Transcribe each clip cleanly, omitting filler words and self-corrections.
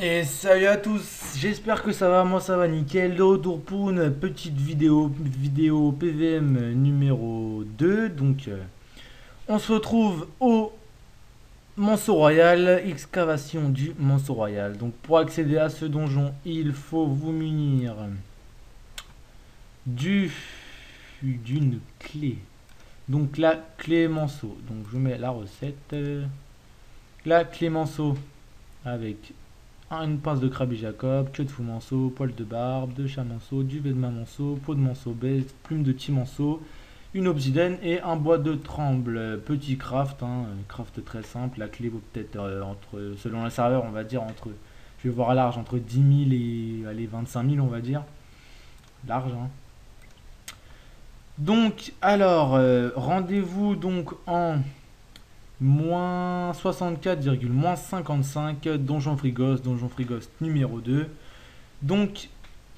Et salut à tous, j'espère que ça va, moi ça va nickel. De retour pour une petite vidéo PVM numéro 2. On se retrouve au Manceau Royal, excavation du Manceau Royal. Donc pour accéder à ce donjon, il faut vous munir du d'une clé. Donc la clé Manceau. Donc je mets la recette. La clé Manceau avec une pince de crabe Jacob, queue de fou manceau, poil de barbe, de chat manceau, duvet de main manceau, peau de manceau baise, plume de petit manceau, une obsidienne et un bois de tremble. Petit craft, craft très simple. La clé vaut peut-être entre, selon le serveur, on va dire entre, je vais voir large, entre 10 000 et allez, 25 000, on va dire. Large, hein. Donc, alors, rendez-vous donc en moins 64, moins 55, Donjon Frigos numéro 2. Donc,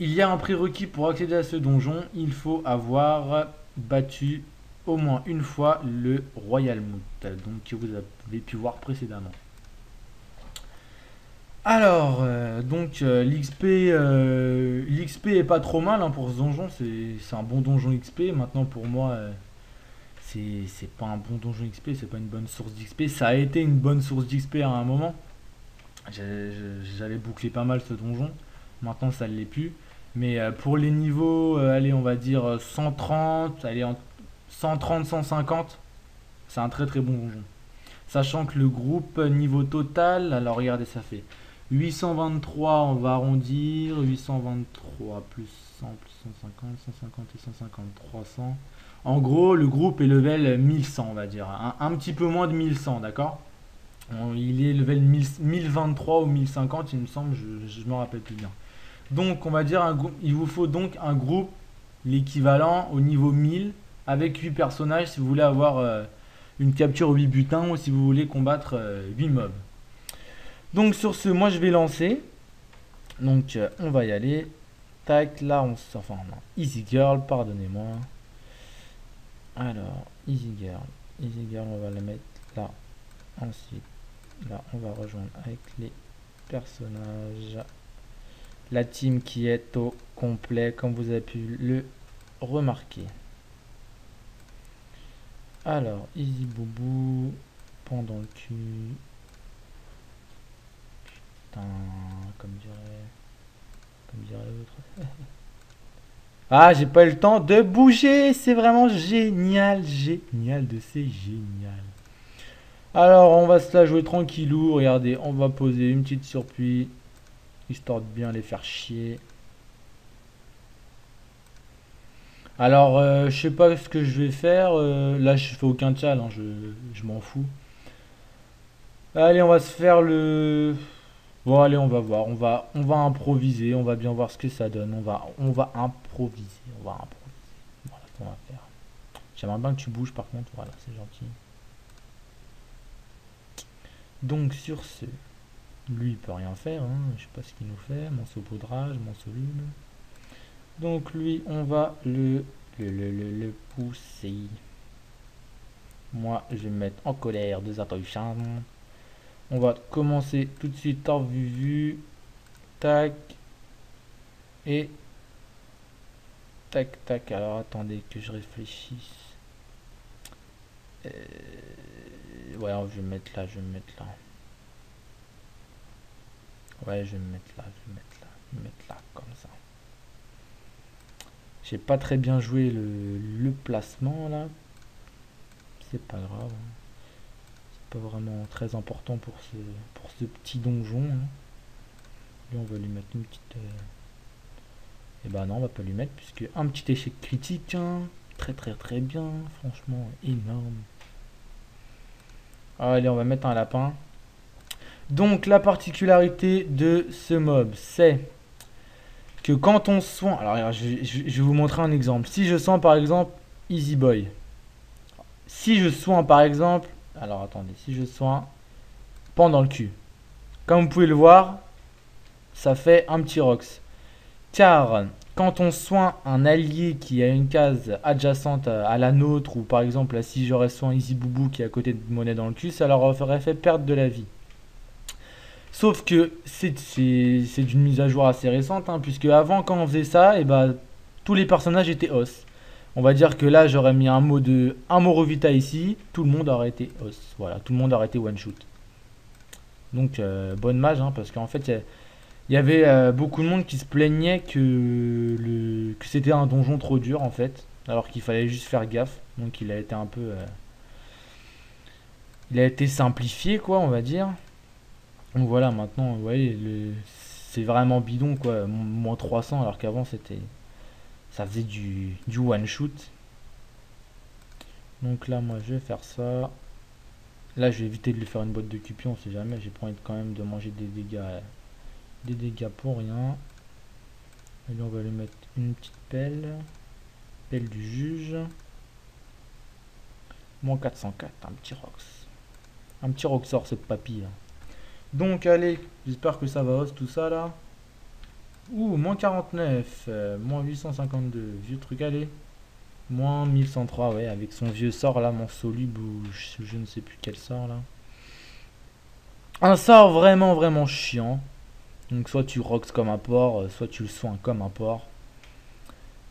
il y a un prérequis pour accéder à ce donjon. Il faut avoir battu au moins une fois le Royal Moot, donc que vous avez pu voir précédemment. Alors, l'XP est pas trop mal, hein, pour ce donjon. C'est un bon donjon XP. Maintenant, pour moi, c'est pas un bon donjon XP, c'est pas une bonne source d'XP. Ça a été une bonne source d'XP à un moment. J'avais bouclé pas mal ce donjon. Maintenant, ça ne l'est plus. Mais pour les niveaux, allez, on va dire 130, allez, 130, 150, c'est un très très bon donjon. Sachant que le groupe niveau total, alors regardez, ça fait 823, on va arrondir, 823 plus 100 plus 150, 150 et 150, 300. En gros, le groupe est level 1100, on va dire. Un petit peu moins de 1100, d'accord? Il est level 1023 ou 1050, il me semble, je me rappelle plus bien. Donc, on va dire, il vous faut donc un groupe, l'équivalent au niveau 1000, avec 8 personnages si vous voulez avoir une capture 8 butins ou si vous voulez combattre 8 mobs. Donc, sur ce, moi je vais lancer. Donc, on va y aller. Tac, là, enfin, non, Easy Girl, pardonnez-moi. Alors, Easy Girl. Easy Girl, on va la mettre là. Ensuite, là, on va rejoindre avec les personnages. La team qui est au complet, comme vous avez pu le remarquer. Alors, Easy Boubou, pendant le cul. Putain, comme dirait l'autre. Ah, j'ai pas eu le temps de bouger, c'est vraiment génial, génial de c'est génial. Alors, on va se la jouer tranquillou, regardez, on va poser une petite surpluie, histoire de bien les faire chier. Alors, je sais pas ce que je vais faire. Là, je fais aucun challenge, je m'en fous. Allez, on va se faire le. Bon, allez, on va voir. On va improviser. On va bien voir ce que ça donne. On va improviser. On va improviser. Voilà ce qu'on va faire. J'aimerais bien que tu bouges par contre. Voilà, c'est gentil. Donc, sur ce, lui, il peut rien faire, hein. Je sais pas ce qu'il nous fait. Mon saupoudrage, mon soluble. Donc, lui, on va le pousser. Moi, je vais me mettre en colère de Zatoichan. On va commencer tout de suite en vue. Tac. Et tac, tac. Alors, attendez que je réfléchisse. Ouais, je vais me mettre là, je vais me mettre là. Ouais, je vais me mettre là, je vais me mettre là. Je vais me mettre là, comme ça. J'ai pas très bien joué le placement, là. C'est pas grave, hein. C'est pas vraiment très important pour ce petit donjon, hein. Lui, on va lui mettre une petite... Et bah non, on va pas lui mettre, puisque un petit échec critique, hein. Très très très bien, franchement, énorme. Allez, on va mettre un lapin. Donc, la particularité de ce mob, c'est que quand on soigne... Alors, je vais vous montrer un exemple. Si je soigne, par exemple, Easy Boy. Si je soigne, par exemple... Alors, attendez. Si je soigne pendant le cul. Comme vous pouvez le voir, ça fait un petit rox. Car quand on soigne un allié qui a une case adjacente à la nôtre, ou par exemple, là, si j'aurais soin Easy Boubou qui est à côté de monnaie dans le cul, ça leur aurait fait perdre de la vie. Sauf que c'est d'une mise à jour assez récente, hein, puisque avant, quand on faisait ça, et bah, tous les personnages étaient os. On va dire que là, j'aurais mis un Morovita ici, tout le monde aurait été os. Voilà, tout le monde aurait été one shoot. Donc, bonne mage, hein, parce qu'en fait, il y avait beaucoup de monde qui se plaignait que c'était un donjon trop dur, en fait, alors qu'il fallait juste faire gaffe. Donc, il a été un peu. Il a été simplifié, quoi, on va dire. Donc voilà, maintenant, vous voyez, c'est vraiment bidon, quoi. Moins 300, alors qu'avant, ça faisait du one shoot. Donc là, moi, je vais faire ça. Là, je vais éviter de lui faire une boîte de cupion, on sait jamais. J'ai pas envie quand même de manger des dégâts pour rien. Et là, on va lui mettre une petite pelle. Pelle du juge. Moins 404, un petit Rox. Un petit Roxor, cette papille là. Donc, allez, j'espère que ça va os tout ça là. Ouh, moins 49, moins 852, vieux truc, allez. Moins 1103, ouais, avec son vieux sort là, mon soluble ou je ne sais plus quel sort là. Un sort vraiment, vraiment chiant. Donc, soit tu rocks comme un porc, soit tu le soins comme un porc.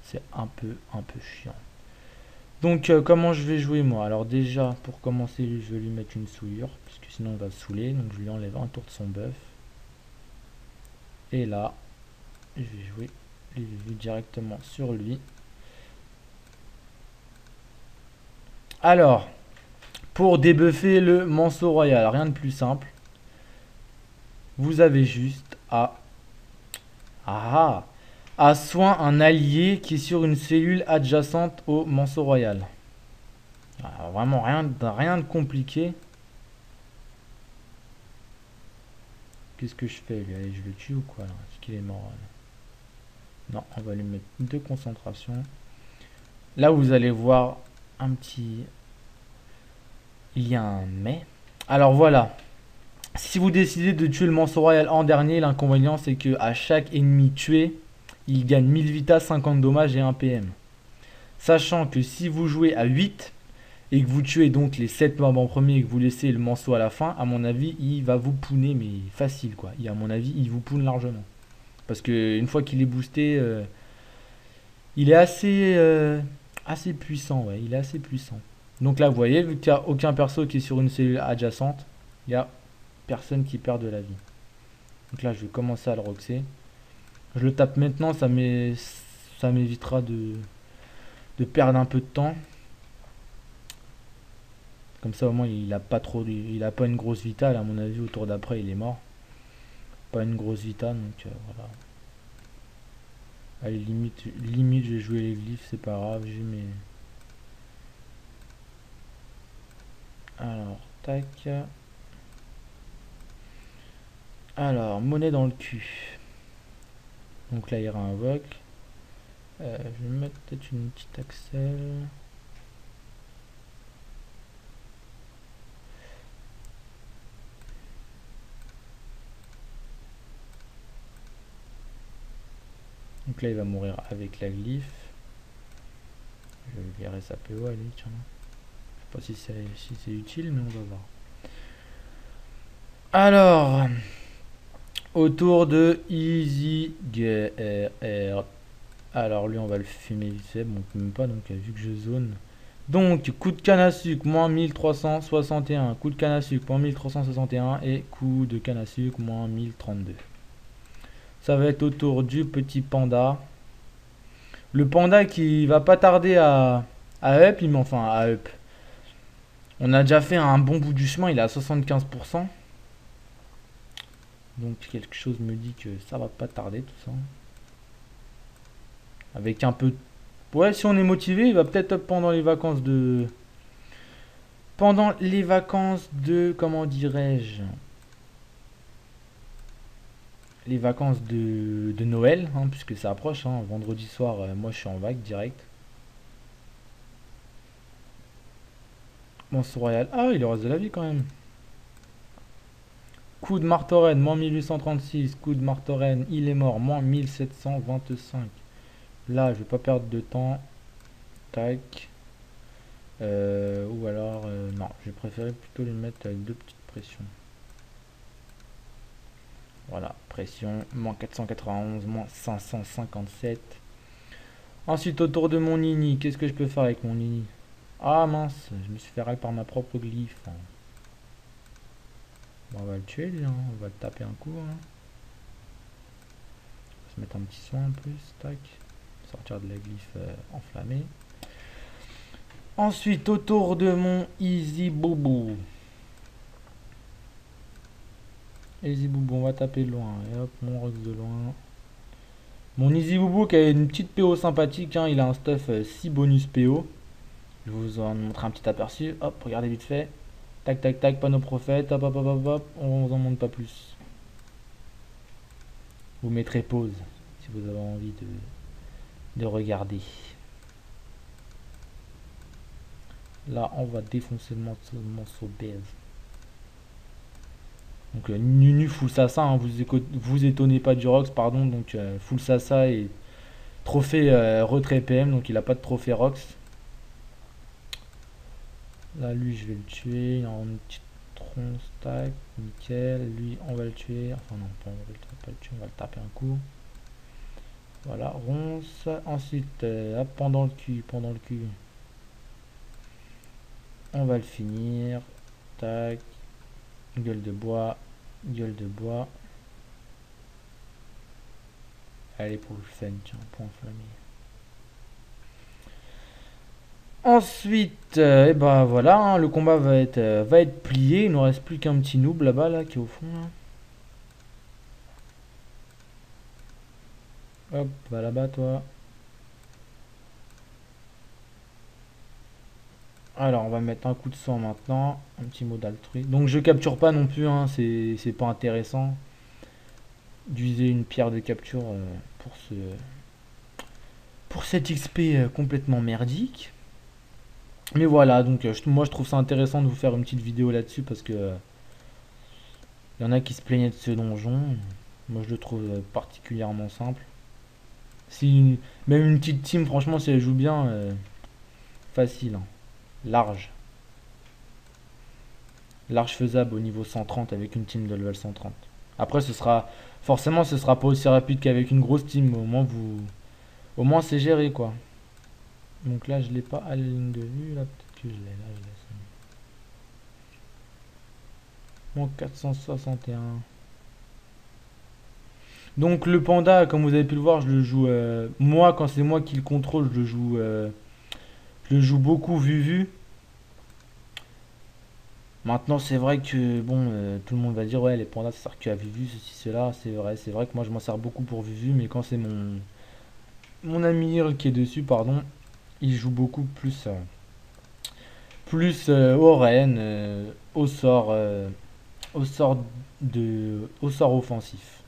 C'est un peu chiant. Donc, comment je vais jouer moi? Alors, déjà, pour commencer, je vais lui mettre une souillure, parce que sinon, on va le saouler. Donc, je lui enlève un tour de son buff. Et là, je vais jouer directement sur lui. Alors, pour débuffer le Manceau Royal, rien de plus simple. Vous avez juste à soin un allié qui est sur une cellule adjacente au Manceau Royal. Alors, vraiment rien de compliqué. Qu'est-ce que je fais lui? Allez, je le tue ou quoi là? Est-ce qu'il est mort là? Non, on va lui mettre deux concentrations. Là, vous allez voir un petit... Il y a un mais. Alors voilà. Si vous décidez de tuer le Manceau Royal en dernier, l'inconvénient c'est que à chaque ennemi tué, il gagne 1000 vita, 50 dommages et 1 PM. Sachant que si vous jouez à 8 et que vous tuez donc les 7 mobs en premier et que vous laissez le Manceau à la fin, à mon avis, il va vous pouner, mais facile quoi. À mon avis, il vous poune largement. Parce que une fois qu'il est boosté, il est assez puissant, ouais, il est assez puissant. Donc là, vous voyez, vu qu'il n'y a aucun perso qui est sur une cellule adjacente, il n'y a personne qui perd de la vie. Donc là, je vais commencer à le roxer. Je le tape maintenant, ça m'évitera de perdre un peu de temps. Comme ça, au moins, il a pas une grosse vita. À mon avis, au tour d'après, il est mort. Pas une grosse vita, donc voilà. Allez, limite, je vais jouer les glyphes, c'est pas grave. J'ai mes... Alors, tac. Alors, monnaie dans le cul. Donc là, il réinvoque. Je vais mettre peut-être une petite Axel. Donc là, il va mourir avec la glyphe. Je vais virer sa PO, allez, tiens. Je sais pas si c'est utile, mais on va voir. Alors, autour de Easy GR. Alors lui, on va le fumer vite fait. Bon, même pas, donc vu que je zone. Donc, coup de canne à sucre, moins 1361. Coup de canne à sucre, moins 1361. Et coup de canne à sucre, moins 1032. Ça va être autour du petit panda. Le panda qui va pas tarder à up, enfin à up. On a déjà fait un bon bout du chemin, il est à 75%. Donc quelque chose me dit que ça va pas tarder tout ça. Avec un peu... Ouais, si on est motivé, il va peut-être up pendant les vacances de... Pendant les vacances de... Comment dirais-je? Les vacances de Noël, hein, puisque ça approche. Hein. Vendredi soir, moi je suis en vague direct. Monstre Royal. Ah, il reste de la vie quand même. Coup de Martoren, moins 1836. Coup de Martoren, il est mort, moins 1725. Là, je vais pas perdre de temps. Tac. Ou alors, non, j'ai préféré plutôt les mettre avec deux petites pressions. Voilà, pression, moins 491, moins 557. Ensuite, autour de mon nini, qu'est-ce que je peux faire avec mon nini? Ah mince, je me suis fait rail par ma propre glyphe. Bon, on va le tuer déjà, hein. On va le taper un coup. Hein. On va se mettre un petit soin en plus, tac. Sortir de la glyphe enflammée. Ensuite, autour de mon Easy Boubou. Easy Boubou, on va taper de loin. Et hop, mon Rox de loin. Mon Easy Boubou qui a une petite PO sympathique. Hein, il a un stuff 6 bonus PO. Je vous en montre un petit aperçu. Hop, regardez vite fait. Tac, tac, tac, panneau prophète. Hop, hop, hop, hop, hop. On vous en montre pas plus. Vous mettrez pause si vous avez envie de regarder. Là, on va défoncer le morceau baise. Donc, Nunu full Sasa, hein, vous étonnez pas du Rox, pardon. Donc, full Sasa et trophée retrait PM. Donc, il a pas de trophée Rox. Là, lui, je vais le tuer. Il a une petite tronc stack. Nickel. Lui, on va le tuer. Enfin, non, on va pas le tuer. On va le taper un coup. Voilà, ronce. Ensuite, hop, pendant le cul. On va le finir. Tac. Gueule de bois. Allez, pour le fun, tiens, point inflammé. Ensuite, et bah voilà, hein, le combat va être plié. Il nous reste plus qu'un petit noob là-bas, là, qui est au fond. Là. Hop, va là-bas, toi. Alors, on va mettre un coup de sang maintenant. Un petit mot d'altruisme. Donc, je capture pas non plus, hein, c'est pas intéressant d'user une pierre de capture pour cet XP complètement merdique. Mais voilà, donc moi je trouve ça intéressant de vous faire une petite vidéo là-dessus parce que il y en a qui se plaignaient de ce donjon. Moi je le trouve particulièrement simple. Si même une petite team, franchement, si elle joue bien, facile, hein. Large. Large faisable au niveau 130 avec une team de level 130. Après forcément ce sera pas aussi rapide qu'avec une grosse team, mais au moins c'est géré quoi. Donc là je l'ai pas à la ligne de vue, là peut-être que je l'ai, là je l'ai. Bon, 461. Donc le panda, comme vous avez pu le voir, je le joue. Moi, quand c'est moi qui le contrôle, je le joue beaucoup vu. Maintenant, c'est vrai que bon, tout le monde va dire ouais, les pandas ça sert que à vu, ceci, cela. C'est vrai que moi je m'en sers beaucoup pour vu, mais quand c'est mon ami Earl qui est dessus, pardon, il joue beaucoup plus au Rennes, au sort au sort offensif.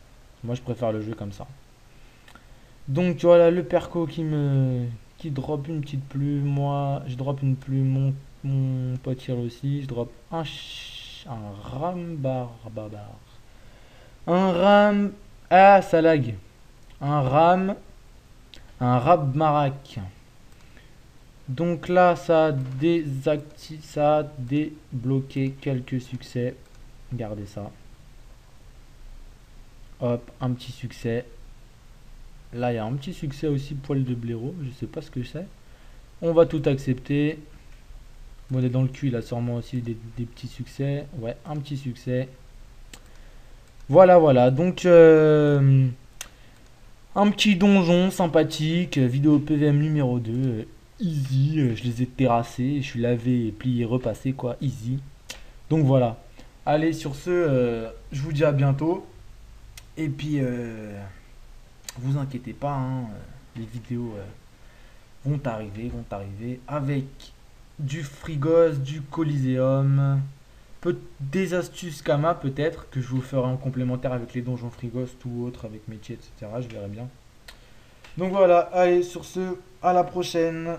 Moi, je préfère le jeu comme ça. Donc voilà le perco qui drop une petite plume. Moi, je drop une plume. Mon pote Hiro aussi. Je drop un ram barbare. Un ram. Ah, ça lag. Un ram. Un rab marak. Donc là, ça a débloqué quelques succès. Regardez ça. Hop, un petit succès. Là, il y a un petit succès aussi, poil de blaireau. Je sais pas ce que c'est. On va tout accepter. Bon, on est dans le cul, il a sûrement aussi des petits succès. Ouais, un petit succès. Voilà. Donc, un petit donjon sympathique. Vidéo PVM numéro 2. Easy. Je les ai terrassés. Je suis lavé, plié, repassé, quoi. Easy. Donc, voilà. Allez, sur ce, je vous dis à bientôt. Et puis, vous inquiétez pas, hein, les vidéos vont arriver avec du Frigos, du Coliseum, des astuces Kama peut-être, que je vous ferai en complémentaire avec les donjons Frigos, tout autre, avec métier, etc. Je verrai bien. Donc voilà, allez, sur ce, à la prochaine.